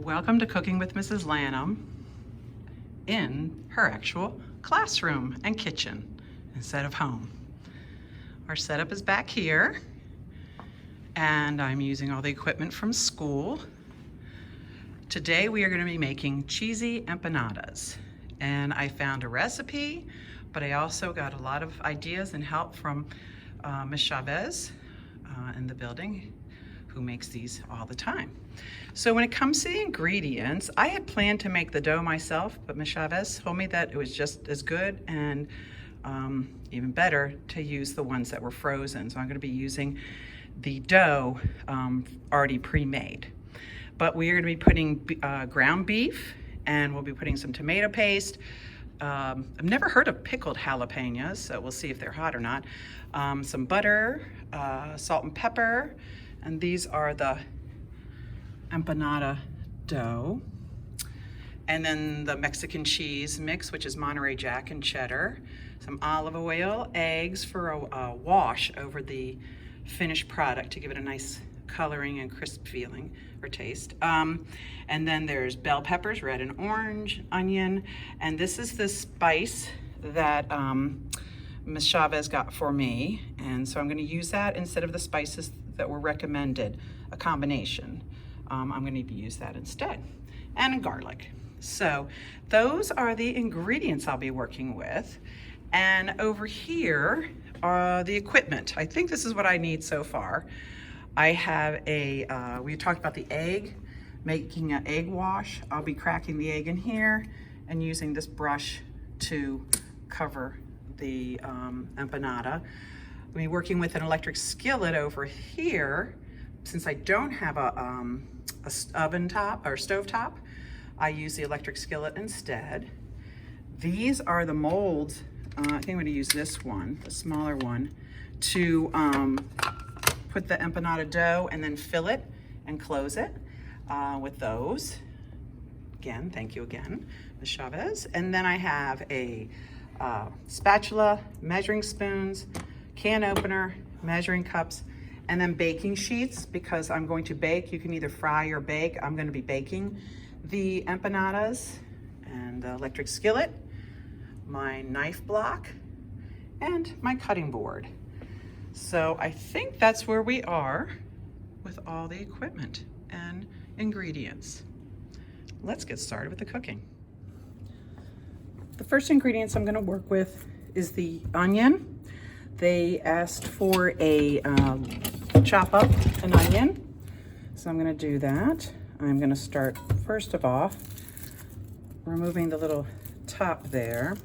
Welcome to Cooking with Mrs. Lanham in her actual classroom and kitchen instead of home. Our setup is back here and I'm using all the equipment from school. Today we are going to be making cheesy empanadas, and I found a recipe, but I also got a lot of ideas and help from Ms. Chavez in the building, who makes these all the time. So when it comes to the ingredients, I had planned to make the dough myself, but Ms. Chavez told me that it was just as good and even better to use the ones that were frozen. So I'm going to be using the dough already pre-made. But we are going to be putting ground beef, and we'll be putting some tomato paste. I've never heard of pickled jalapenos, so we'll see if they're hot or not. Some butter, salt and pepper, and these are the empanada dough. And then the Mexican cheese mix, which is Monterey Jack and cheddar. Some olive oil, eggs for a wash over the finished product to give it a nice coloring and crisp feeling or taste. And then there's bell peppers, red and orange, onion, and this is the spice that Ms. Chavez got for me, and so I'm going to use that instead of the spices that were recommended, a combination. I'm going to use that instead, and garlic. So those are the ingredients I'll be working with, and over here are the equipment. I think this is what I need so far. I have a, we talked about the egg, making an egg wash. I'll be cracking the egg in here and using this brush to cover the empanada. I'll be working with an electric skillet over here. Since I don't have a oven top or stove top, I use the electric skillet instead. These are the molds. I think I'm going to use this one, the smaller one, to put the empanada dough and then fill it and close it with those. Again, thank you again, Ms. Chavez. And then I have a spatula, measuring spoons, can opener, measuring cups, and then baking sheets, because I'm going to bake. You can either fry or bake. I'm going to be baking the empanadas, and the electric skillet, my knife block, and my cutting board. So I think that's where we are with all the equipment and ingredients. Let's get started with the cooking. The first ingredients I'm going to work with is the onion. They asked for a chop up an onion, so I'm going to do that. I'm going to start first of all removing the little top there.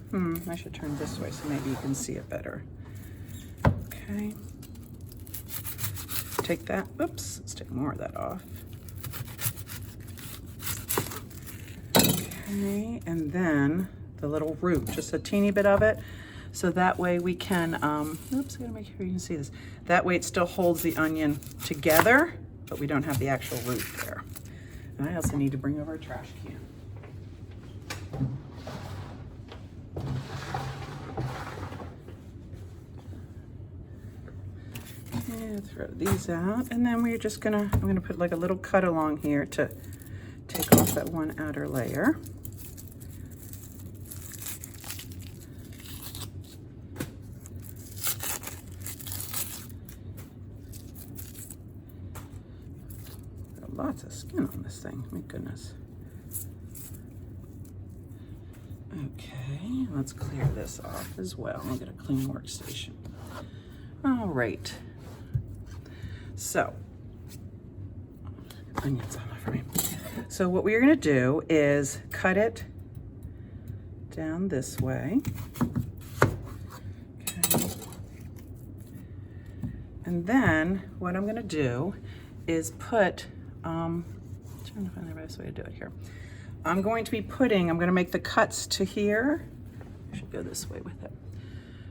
I should turn this way so maybe you can see it better. Okay. Take that. Oops, let's take more of that off. Okay, and then the little root, just a teeny bit of it, so that way we can, oops, I gotta make sure you can see this. That way it still holds the onion together, but we don't have the actual root there. And I also need to bring over a trash can. And throw these out, and then we're just gonna, I'm gonna put like a little cut along here to take off that one outer layer. Lots of skin on this thing, my goodness. Okay, let's clear this off as well. I'll get a clean workstation. All right. So, onions on for me. So what we're gonna do is cut it down this way. Okay. And then what I'm gonna do is put, I'm trying to find the best way to do it here. I'm going to make the cuts to here. I should go this way with it.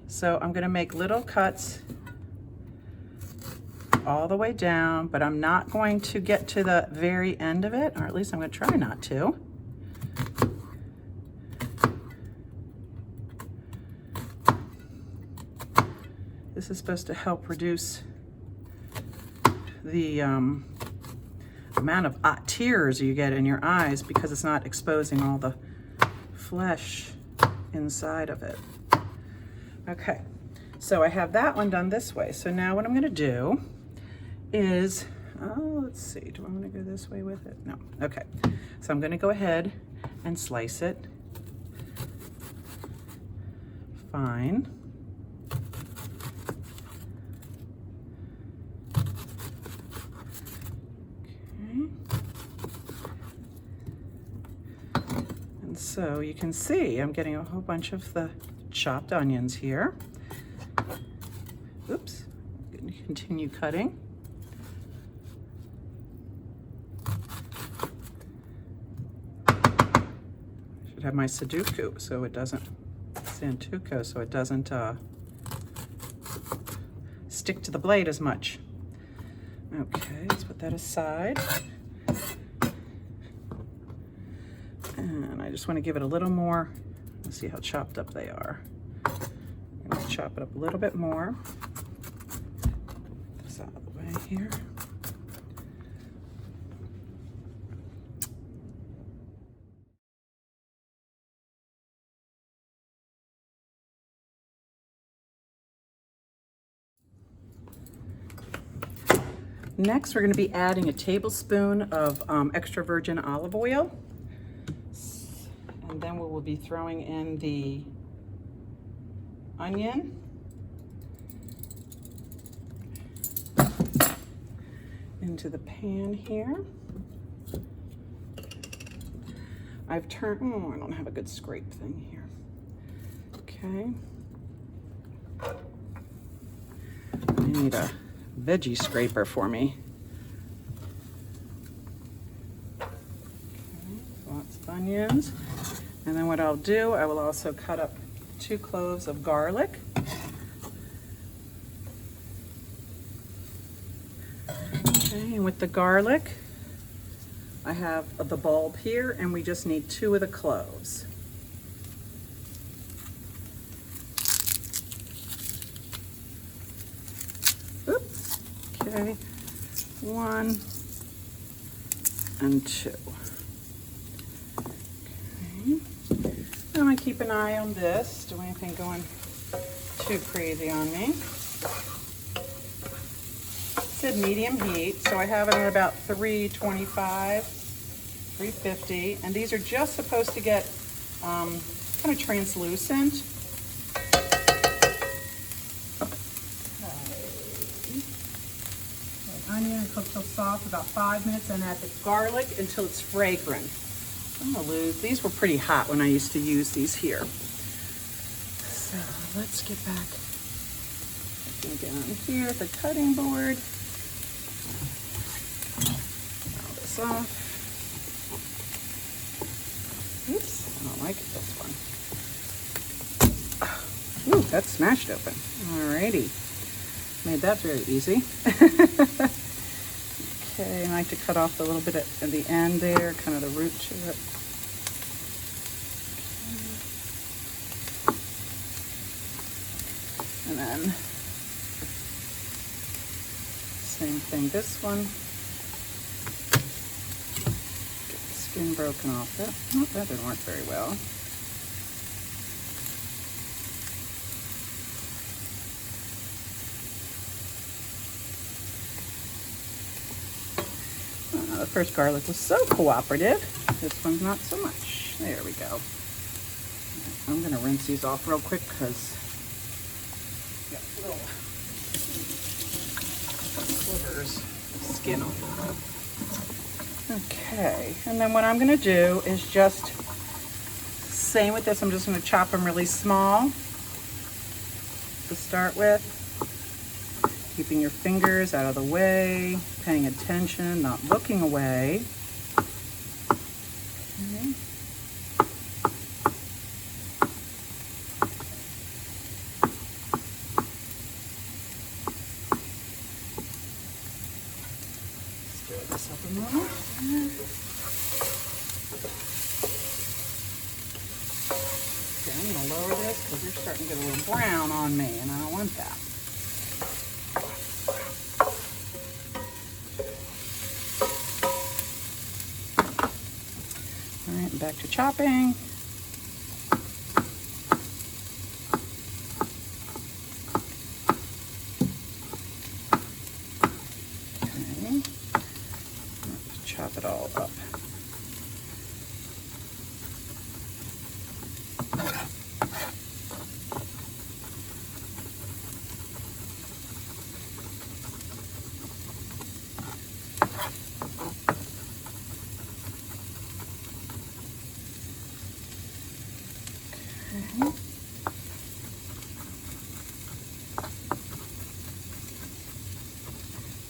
So I'm gonna make little cuts all the way down, but I'm not going to get to the very end of it, or at least I'm gonna try not to. This is supposed to help reduce the amount of tears you get in your eyes because it's not exposing all the flesh inside of it. Okay, so I have that one done this way. So now what I'm gonna do is, let's see, do I wanna go this way with it? No, okay. So I'm gonna go ahead and slice it fine. So you can see I'm getting a whole bunch of the chopped onions here. Oops, I'm going to continue cutting. Should have my Sudoku so it doesn't, Santuco, so it doesn't stick to the blade as much. Okay, let's put that aside. And I just want to give it a little more. Let's see how chopped up they are. I'm going to chop it up a little bit more. Put this out of the way here. Next, we're going to be adding a tablespoon of extra virgin olive oil. And then we will be throwing in the onion. Into the pan here. I've turned, I don't have a good scrape thing here. Okay. I need a veggie scraper for me. Okay, lots of onions. And then what I'll do, I will also cut up 2 cloves of garlic. Okay, and with the garlic, I have the bulb here, and we just need 2 of the cloves. Oops, okay, 1 and 2. I'm gonna keep an eye on this. Do anything going too crazy on me? It said medium heat, so I have it at about 325, 350, and these are just supposed to get kind of translucent. Okay. Onion and cook till soft about 5 minutes, and add the garlic until it's fragrant. I'm gonna lose, these were pretty hot when I used to use these here. So let's get back on here at the cutting board. All this off. Oops, I don't like it, this one. Ooh, that's smashed open. Alrighty, made that very easy. Okay, I like to cut off a little bit at the end there, kind of the root to it. Okay. And then, same thing, this one. Get the skin broken off it. Oh, that didn't work very well. The first garlic was so cooperative. This one's not so much. There we go. I'm going to rinse these off real quick because got little slivers of skin on them. Okay, and then what I'm going to do is just, same with this, I'm just going to chop them really small to start with. Keeping your fingers out of the way, paying attention, not looking away. Okay. Stir this up a moment. Okay, I'm going to lower this because you're starting to get a little brown on me, and I don't want that. right, and back to chopping. Okay, let's chop it all up.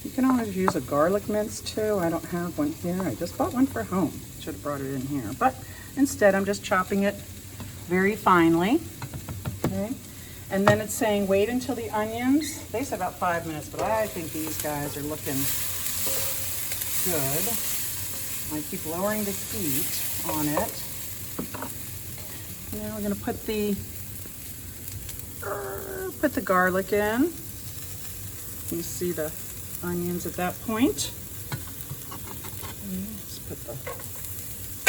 You can always use a garlic mince too. I don't have one here. I just bought one for home. Should have brought it in here. But instead, I'm just chopping it very finely. Okay. And then it's saying wait until the onions. They said about 5 minutes, but I think these guys are looking good. I keep lowering the heat on it. Now we're going to put the garlic in. You see the onions at that point. Let's put the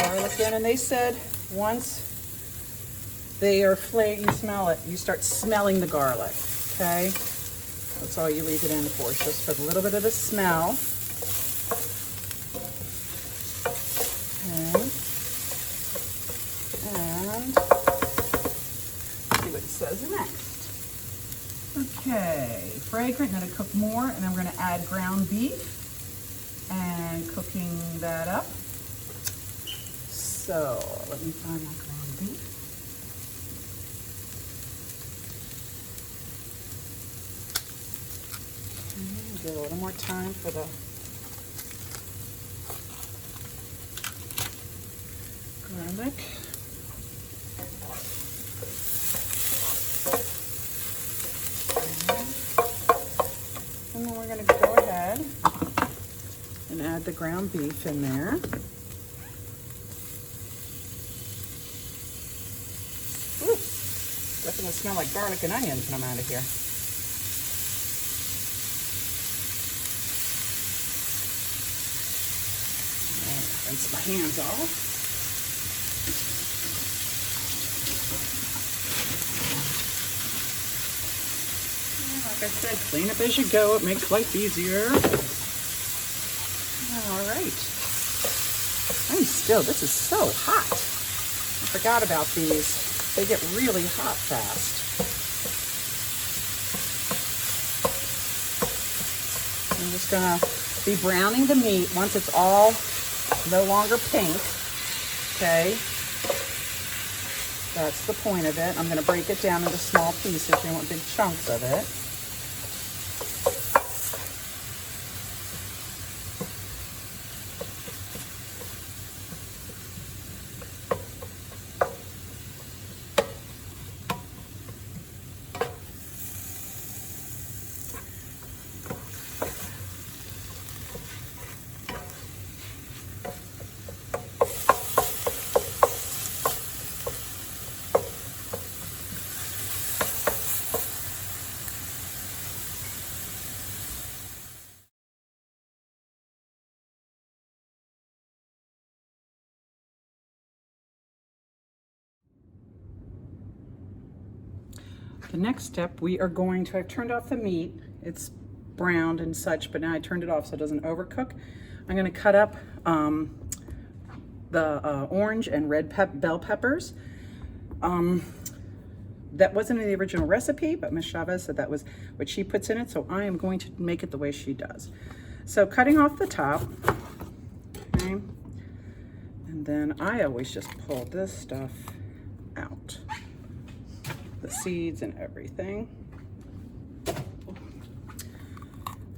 garlic in, and they said once they are flaked, you smell it. You start smelling the garlic. Okay, that's all you leave it in for. It's just for a little bit of the smell. Okay, and let's see what it says next. Okay, fragrant, and then to cook more, and then we're going to add ground beef and cooking that up. So let me find my ground beef. Okay, give it a little more time for the garlic. And then we're going to go ahead and add the ground beef in there. Ooh, definitely smell like garlic and onions when I'm out of here. Rinse my hands off. Like I said, clean up as you go. It makes life easier. All right. This is so hot. I forgot about these. They get really hot fast. I'm just gonna be browning the meat once it's all no longer pink. Okay. That's the point of it. I'm gonna break it down into small pieces. You want big chunks of it. The next step, we are going to, I've turned off the meat. It's browned and such, but now I turned it off so it doesn't overcook. I'm going to cut up the orange and red bell peppers. That wasn't in the original recipe, but Miss Chavez said that was what she puts in it, so I am going to make it the way she does. So cutting off the top, okay, and then I always just pull this stuff out. The seeds and everything.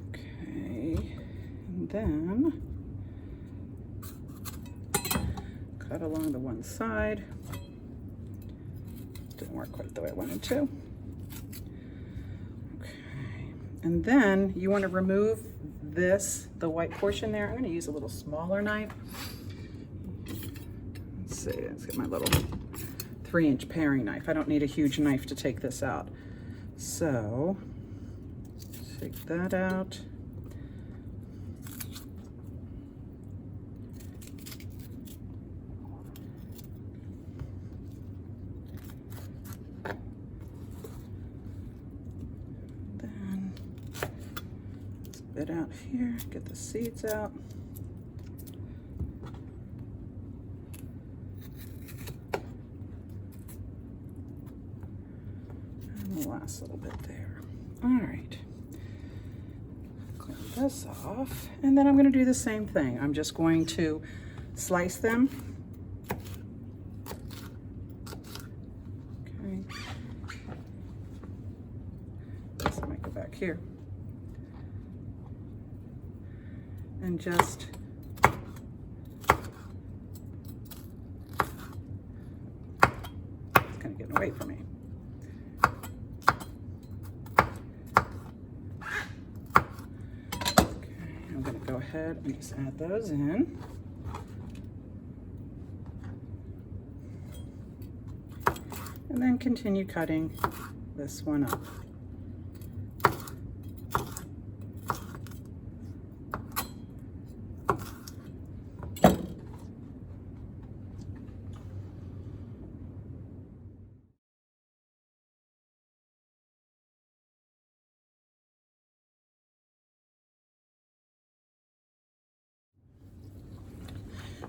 Okay, and then cut along the one side. Didn't work quite the way I wanted to. Okay, and then you want to remove this, the white portion there. I'm going to use a little smaller knife. Let's see, let's get my little 3-inch paring knife. I don't need a huge knife to take this out. So, take that out. it out here, get the seeds out. And the last little bit there. All right. Clean this off. And then I'm going to do the same thing. I'm just going to slice them. Okay. This might go back here. And just it's kind of getting away from me. Okay, I'm going to go ahead and just add those in. And then continue cutting this one up.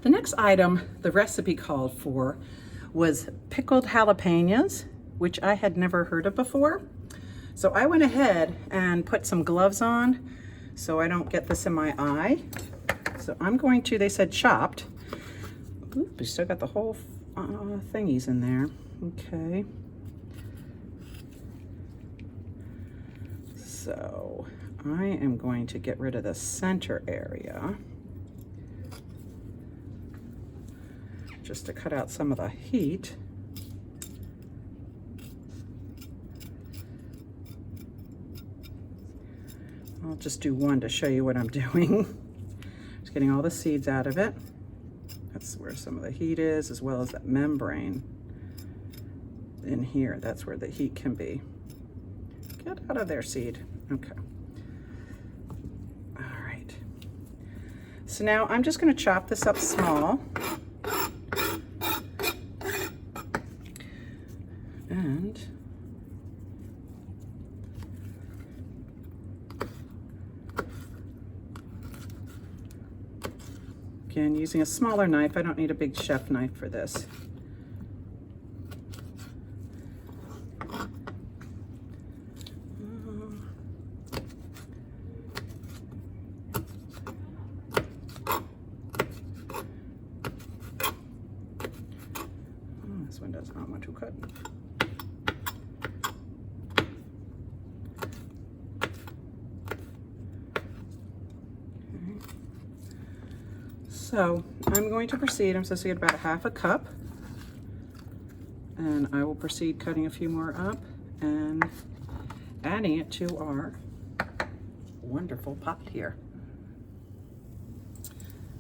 The next item the recipe called for was pickled jalapenos, which I had never heard of before. So I went ahead and put some gloves on so I don't get this in my eye. So I'm going to, they said chopped. Oop, we still got the whole thingies in there. Okay. So I am going to get rid of the center area, just to cut out some of the heat. I'll just do one to show you what I'm doing. Just getting all the seeds out of it. That's where some of the heat is, as well as that membrane in here. That's where the heat can be. Get out of there, seed. Okay. All right. So now I'm just going to chop this up small. And again, using a smaller knife. I don't need a big chef knife for this. This one does not want to cut. So I'm going to proceed. I'm supposed to get about ½ a cup, and I will proceed cutting a few more up and adding it to our wonderful pot here.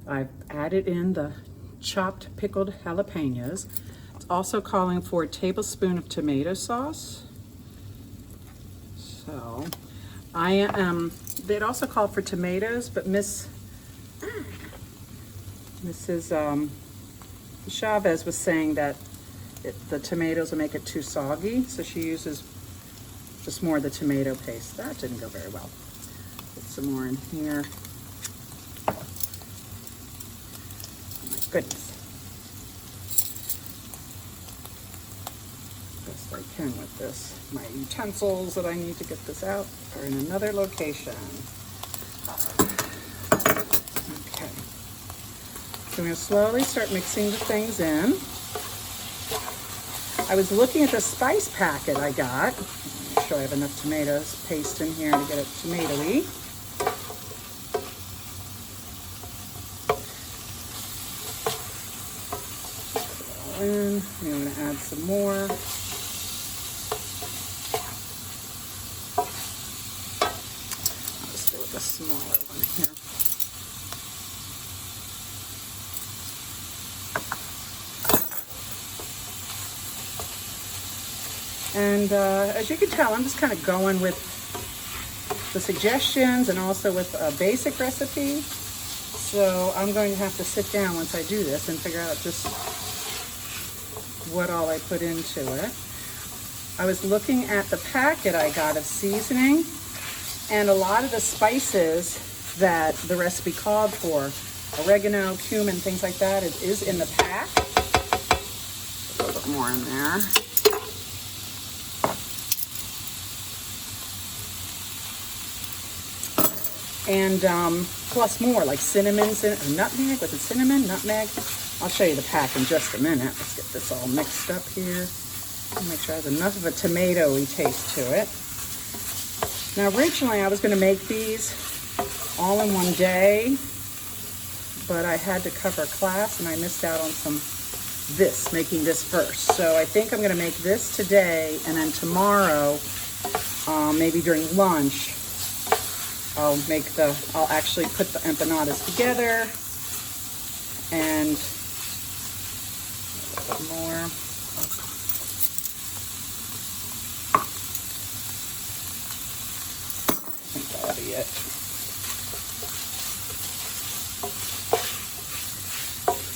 I've added in the chopped pickled jalapenos. It's also calling for a tablespoon of tomato sauce. So they'd also called for tomatoes, but Mrs. Chavez was saying that the tomatoes will make it too soggy, so she uses just more of the tomato paste. That didn't go very well. Put some more in here. Oh my goodness. Best I can with this. My utensils that I need to get this out are in another location. So I'm going to slowly start mixing the things in. I was looking at the spice packet I got. Make sure I have enough tomatoes paste in here to get it tomatoey. Put it all in. I'm going to add some more. I'll just go with the smaller one here. And as you can tell, I'm just kind of going with the suggestions and also with a basic recipe. So I'm going to have to sit down once I do this and figure out just what all I put into it. I was looking at the packet I got of seasoning, and a lot of the spices that the recipe called for. Oregano, cumin, things like that. It is in the pack. A little bit more in there. And plus more, like cinnamon, nutmeg. Was it cinnamon, nutmeg? I'll show you the pack in just a minute. Let's get this all mixed up here. Make sure I have enough of a tomatoey taste to it. Now, originally I was going to make these all in one day, but I had to cover a class and I missed out on making this first. So I think I'm going to make this today, and then tomorrow, maybe during lunch, I'll actually put the empanadas together and a little bit more. I think that'll be it.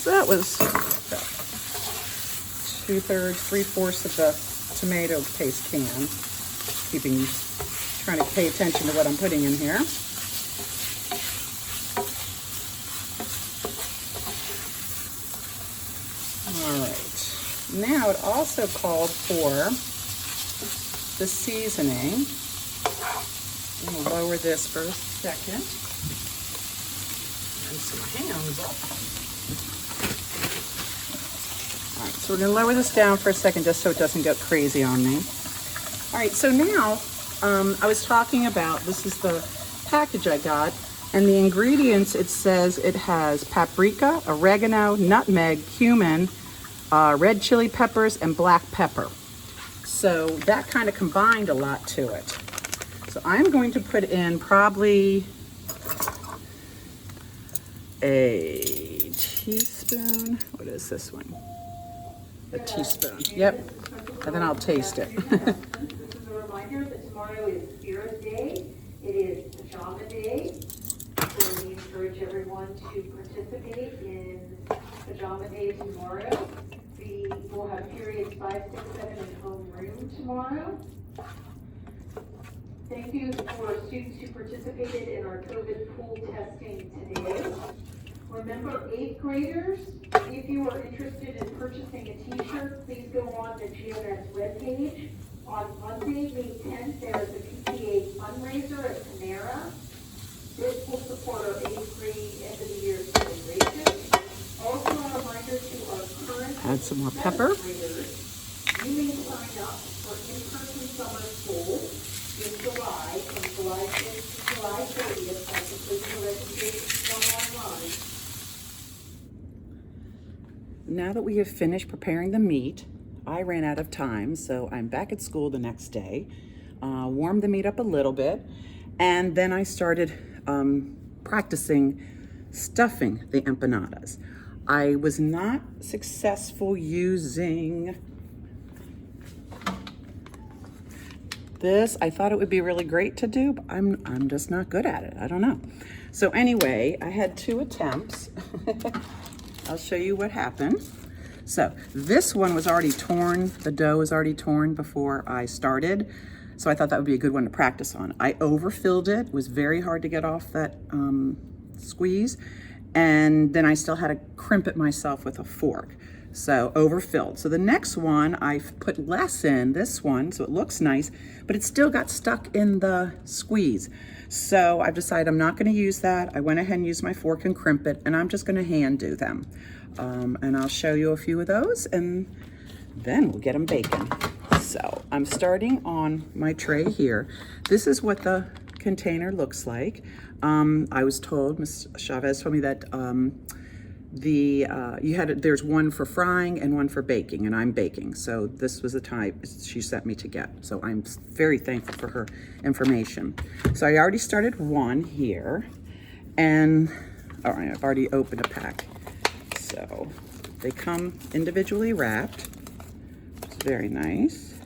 So that was 2/3, 3/4 of the tomato paste can. Trying to pay attention to what I'm putting in here. All right. Now it also called for the seasoning. I'm going to lower this for a second. Rinse my hands up. All right, so we're going to lower this down for a second just so it doesn't go crazy on me. All right, so now I was talking about, this is the package I got, and the ingredients, it says it has paprika, oregano, nutmeg, cumin, red chili peppers, and black pepper. So that kind of combined a lot to it. So I'm going to put in probably a teaspoon. What is this one? A teaspoon. Yep. And then I'll taste it. This is a reminder that tomorrow is Spirit Day. It is Pajama Day. So we encourage everyone to participate in Pajama Day tomorrow. We will have periods 5, 6, 7 in homeroom tomorrow. Thank you for students who participated in our COVID pool testing today. Remember, 8th graders, if you are interested in purchasing a t-shirt, please go on the GMS webpage. On Monday, May 10th, there is a PTA fundraiser at Panera. This will support our 8th grade end of the year celebration. Also, a reminder to our current Add some more pepper. graders, you may sign up for in-person summer school in July, from July 5th to July 30th, by completing the registration form online. Now that we have finished preparing the meat, I ran out of time, so I'm back at school the next day. Warmed the meat up a little bit, and then I started practicing stuffing the empanadas. I was not successful using this. I thought it would be really great to do, but I'm just not good at it. I don't know. So anyway, I had 2 attempts. I'll show you what happened. So this one was already torn. The dough was already torn before I started. So I thought that would be a good one to practice on. I overfilled it. It was very hard to get off that squeeze. And then I still had to crimp it myself with a fork. So overfilled. So the next one, I put less in, this one, so it looks nice, but it still got stuck in the squeeze. So I've decided I'm not gonna use that. I went ahead and used my fork and crimp it, and I'm just gonna hand do them. And I'll show you a few of those, and then we'll get them baking. So I'm starting on my tray here. This is what the container looks like. I was told, Ms. Chavez told me that there's one for frying and one for baking, and I'm baking. So this was the type she sent me to get. So I'm very thankful for her information. So I already started one here, and all right, I've already opened a pack. So they come individually wrapped. It's very nice.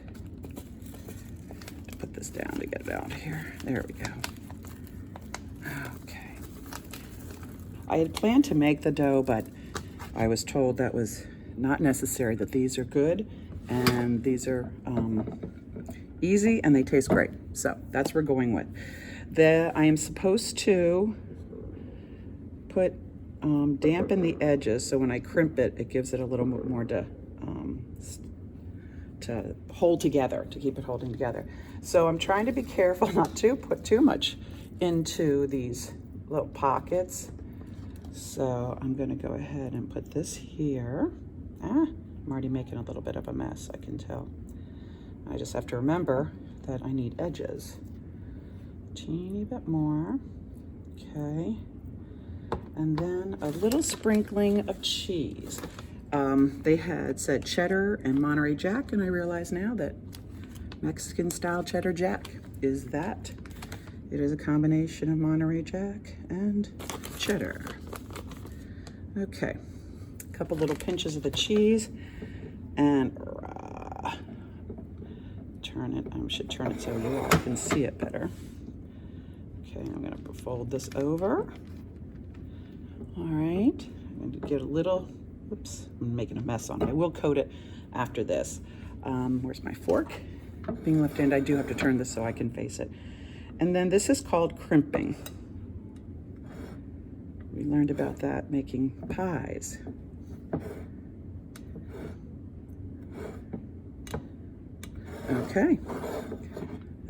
Put this down to get it out here. There we go. Okay. I had planned to make the dough, but I was told that was not necessary, that these are good and these are easy and they taste great. So that's what we're going with. I am supposed to put dampen the edges, so when I crimp it, it gives it a little more to hold together, to keep it holding together. So I'm trying to be careful not to put too much into these little pockets. So I'm gonna go ahead and put this here. I'm already making a little bit of a mess, I can tell. I just have to remember that I need edges. A teeny bit more, okay. And then a little sprinkling of cheese. They had said cheddar and Monterey Jack, and I realize now that Mexican style cheddar jack is that. It is a combination of Monterey Jack and cheddar. Okay, a couple little pinches of the cheese, and turn it. I should turn it so you all can see it better. Okay, I'm gonna fold this over. All right, I'm going to get a little, oops, I'm making a mess on it. I will coat it after this. Where's my fork? Being left-handed, I do have to turn this so I can face it. And then this is called crimping. We learned about that making pies. Okay,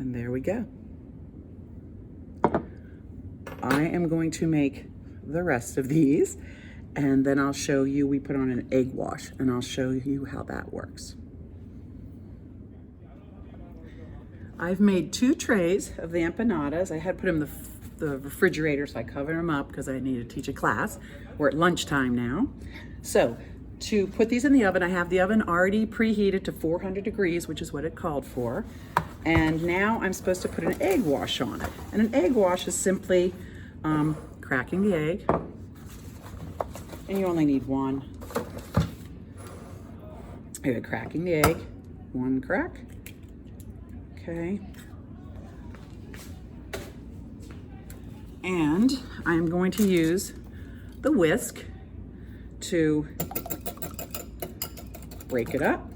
and there we go. I am going to make the rest of these, and then I'll show you, we put on an egg wash, and I'll show you how that works. I've made 2 trays of the empanadas. I had put them in the refrigerator, so I covered them up because I need to teach a class. We're at lunchtime now. So to put these in the oven, I have the oven already preheated to 400 degrees, which is what it called for. And now I'm supposed to put an egg wash on it. And an egg wash is simply cracking the egg, and you only need one. You're cracking the egg, 1 crack, okay. And I'm going to use the whisk to break it up.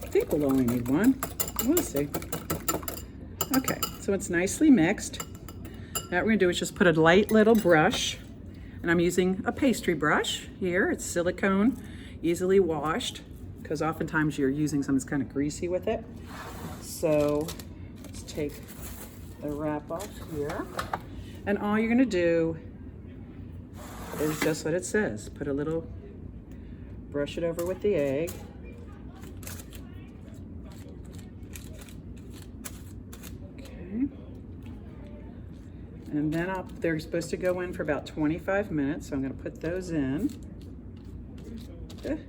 I think we'll only need 1. We'll see. Okay, so it's nicely mixed. Now what we're gonna do is just put a light little brush, and I'm using a pastry brush here. It's silicone, easily washed, because oftentimes you're using something that's kind of greasy with it. So let's take the wrap off here. And all you're gonna do is just what it says. Put a little, brush it over with the egg. And then they're supposed to go in for about 25 minutes, so I'm gonna put those in. Okay.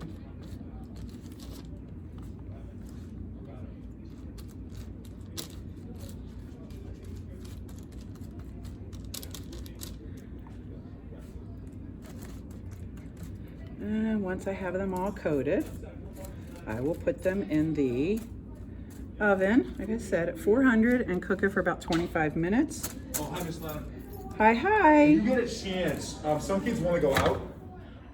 And once I have them all coated, I will put them in the oven, like I said, at 400 and cook it for about 25 minutes. Oh, hi, Mrs Lanham. Hi. You get a chance. Some kids want to go out.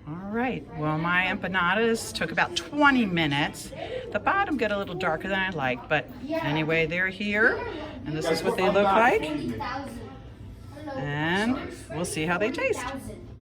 All right, well, my empanadas took about 20 minutes. The bottom got a little darker than I like, but anyway, they're here, and this is what they look like. And we'll see how they taste.